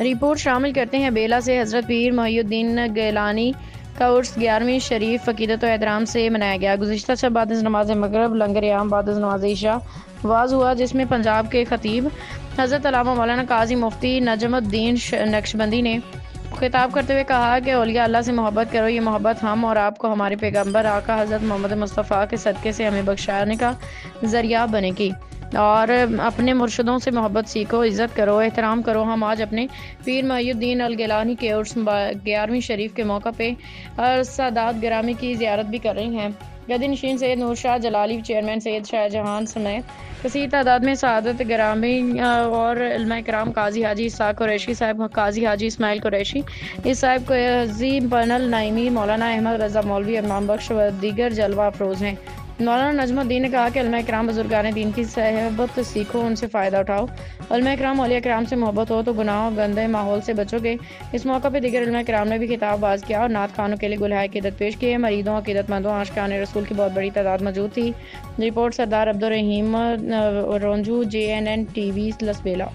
Report شامل کرتے ہیں بیلا سے حضرت پیر محی الدین گیلانی کا عرس 11ویں شریف عقیدت و احترام سے منایا گیا۔ گزشتہ شب بعد از نماز مغرب لنگر عام بعد از نماز عشاء واز ہوا، جس میں پنجاب کے خطیب حضرت علامہ مولانا قاضی مفتی نجم الدین نقشبندی نے خطاب کرتے ہوئے کہا کہ اولیاء اللہ سے محبت کرو، یہ محبت ہم اور آپ کو ہمارے پیغمبر آقا حضرت محمد مصطفیٰ کے صدقے سے ہمیں بخشانے کا ذریعہ بنے گی، اور اپنے مرشدوں سے محبت سیکھو، عزت کرو، احترام کرو۔ ہم آج اپنے پیر محی الدین الگیلانی کے عرس 11ویں شریف کے موقع پہ سادات گرامی کی زیارت بھی کر رہے ہیں۔ گدی نشین سید نور شاہ جلالی، چیئرمین سید شاہ جہان سمیت کثیر تعداد میں سعادت گرامی اور علماء کرام، قاضی حاجی اسحاق قریشی صاحب، قاضی حاجی اسماعیل قریشی صاحب، قاضی پنل نعیمی، مولانا احمد رضا مولوی، امام بخش و دیگر جلوہ افروز ہیں۔ مولانا نجم الدین نے کہا کہ علماء کرام بزرگان دین کی صحبت سیکھو، ان سے فائدہ اٹھاؤ۔ علماء کرام اولیاء کرام سے محبت ہو تو گناہ و گندے ماحول سے بچو گے۔ اس موقع پہ دیگر علماء کرام نے بھی خطاب باز کیا اور نعت خوانوں کے لیے گلہائے عقیدت پیش کیے۔ مریدوں، عقیدت مندوں، عاشقان رسول کی بہت بڑی تعداد موجود تھی۔ رپورٹ سردار عبدالرحیم رونجو، JNN TV لسبیلا۔